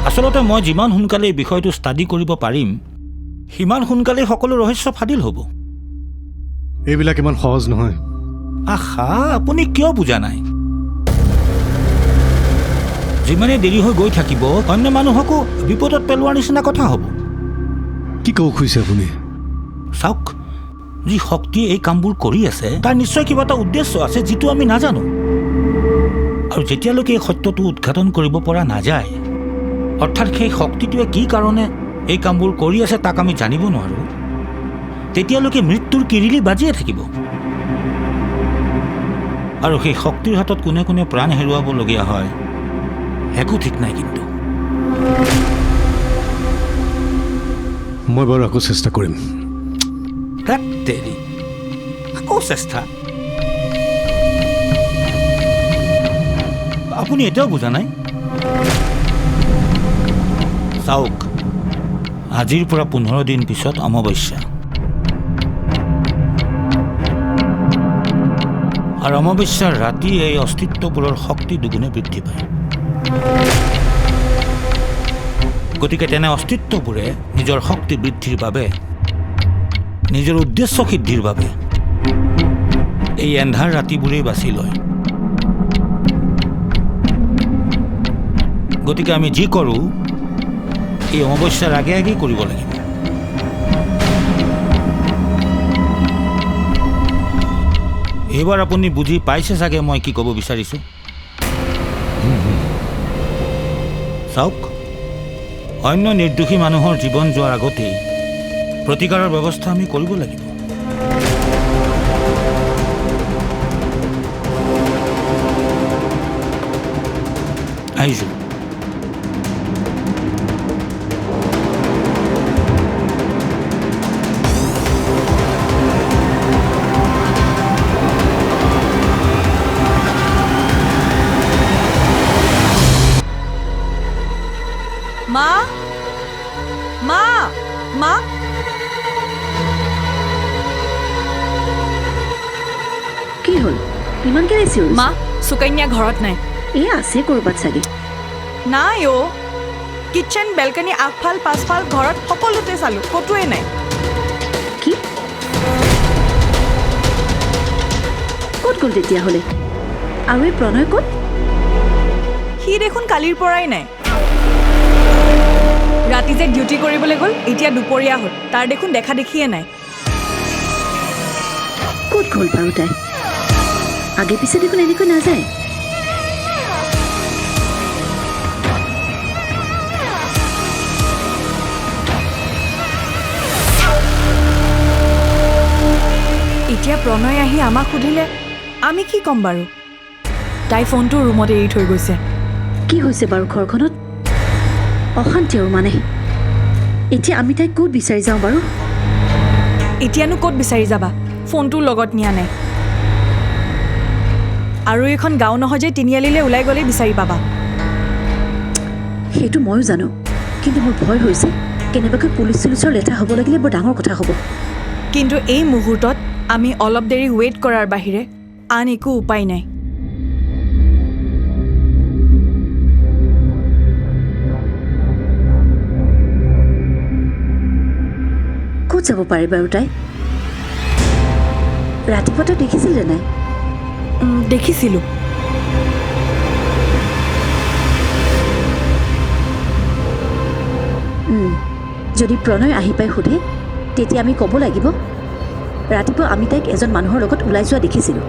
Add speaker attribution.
Speaker 1: আচলতে মই যিমান সোনকালে এই বিষয়টো ষ্টাডি কৰিব পাৰিম সিমান সোনকালে সকলো ৰহস্য ফাদিল হ'ব।
Speaker 2: এইবিলাক ইমান সহজ নহয়।
Speaker 1: আহা, আপুনি কিয় বুজা নাই? যিমানে দেৰি হৈ গৈ থাকিব অন্য মানুহকো বিপদত পেলোৱাৰ নিচিনা কথা হ'ব।
Speaker 2: কি ক'ব খুজিছে আপুনি?
Speaker 1: চাওক, যি শক্তিয়ে এই কামবোৰ কৰি আছে তাৰ নিশ্চয় কিবা এটা উদ্দেশ্য আছে যিটো আমি নাজানো। আৰু যেতিয়ালৈকে এই সত্যটো উদঘাটন কৰিব পৰা নাযায়, অৰ্থাৎ সেই শক্তিটোৱে কি কাৰণে এই কামবোৰ কৰি আছে তাক আমি জানিব নোৱাৰোঁ, তেতিয়ালৈকে মৃত্যুৰ কিৰিলি বাজিয়ে থাকিব। আৰু সেই শক্তিৰ হাতত কোনে কোনে প্ৰাণ হেৰুৱাবলগীয়া হয় একো ঠিক নাই। কিন্তু
Speaker 2: মই বাৰু আকৌ চেষ্টা কৰিম।
Speaker 1: আকৌ চেষ্টা? আপুনি এতিয়াও বুজা নাই? চাওক, আজিৰ পৰা 15 দিন পিছত অমাৱস্যা। আৰু অমাৱস্যাৰ ৰাতি এই অস্তিত্ববোৰৰ শক্তি দুগুণে বৃদ্ধি পায়। গতিকে তেনে অস্তিত্ববোৰে নিজৰ শক্তি বৃদ্ধিৰ বাবে, নিজৰ উদ্দেশ্য সিদ্ধিৰ বাবে এই এন্ধাৰ ৰাতিবোৰেই বাছি লয়। গতিকে আমি যি কৰোঁ এই অমাৱস্যাৰ আগে আগেই কৰিব লাগিব। এইবাৰ আপুনি বুজি পাইছে চাগে মই কি ক'ব বিচাৰিছোঁ? চাওক, অন্য নিৰ্দোষী মানুহৰ জীৱন যোৱাৰ আগতেই প্ৰতিকাৰৰ ব্যৱস্থা আমি কৰিব লাগিব। আহিছোঁ।
Speaker 3: মা, মা, মা,
Speaker 4: কি হ'ল? ইমান কেলে চিঞৰিছ?
Speaker 3: মা, সুকন্যা ঘৰত নাই।
Speaker 4: এই আছে ক'ৰবাত চাগে।
Speaker 3: নাই অ', কিটচেন, বেলকনি, আগফাল পাছফাল ঘৰত সকলোতে চালোঁ, ক'তোৱে নাই।
Speaker 4: কি? ক'ত গ'ল তেতিয়াহ'লে? আৰু এই প্ৰণয় ক'ত?
Speaker 3: সি দেখোন কালিৰ পৰাই নাই। ৰাতি যে ডিউটি কৰিবলৈ গ'ল, এতিয়া দুপৰীয়া হ'ল, তাৰ দেখোন দেখা দেখিয়ে নাই।
Speaker 4: ক'ত গ'ল বাৰু তাই? আগে পিছে দেখোন এনেকৈ নাযায়।
Speaker 3: এতিয়া প্ৰণয় আহি আমাক সুধিলে আমি কি ক'ম বাৰু? তাই ফোনটো ৰুমত এৰি থৈ গৈছে।
Speaker 4: কি হৈছে বাৰু ঘৰখনত? অশান্তি আৰু মানে। এতিয়া আমি তাইক ক'ত বিচাৰি যাওঁ বাৰু?
Speaker 3: এতিয়ানো ক'ত বিচাৰি যাবা? ফোনটো লগত নিয়া নাই। আৰু এইখন গাঁও নহয় যে তিনিআলিলৈ ওলাই গ'লেই বিচাৰি পাবা।
Speaker 4: সেইটো ময়ো জানো, কিন্তু মোৰ ভয় হৈছে কেনেবাকৈ পুলিচ চুলিচৰ লেঠা হ'ব লাগিলে বৰ ডাঙৰ কথা হ'ব।
Speaker 3: কিন্তু এই মুহূৰ্তত আমি অলপ দেৰি ৱেইট কৰাৰ বাহিৰে আন একো উপায় নাই।
Speaker 4: ক'ত যাব পাৰে বাৰু তাই? ৰাতিপুৱা তই দেখিছিলে নাই?
Speaker 3: দেখিছিলোঁ।
Speaker 4: যদি প্ৰণয় আহি পাই সোধে তেতিয়া আমি ক'ব লাগিব ৰাতিপুৱা আমি তাইক এজন মানুহৰ লগত ওলাই যোৱা দেখিছিলোঁ।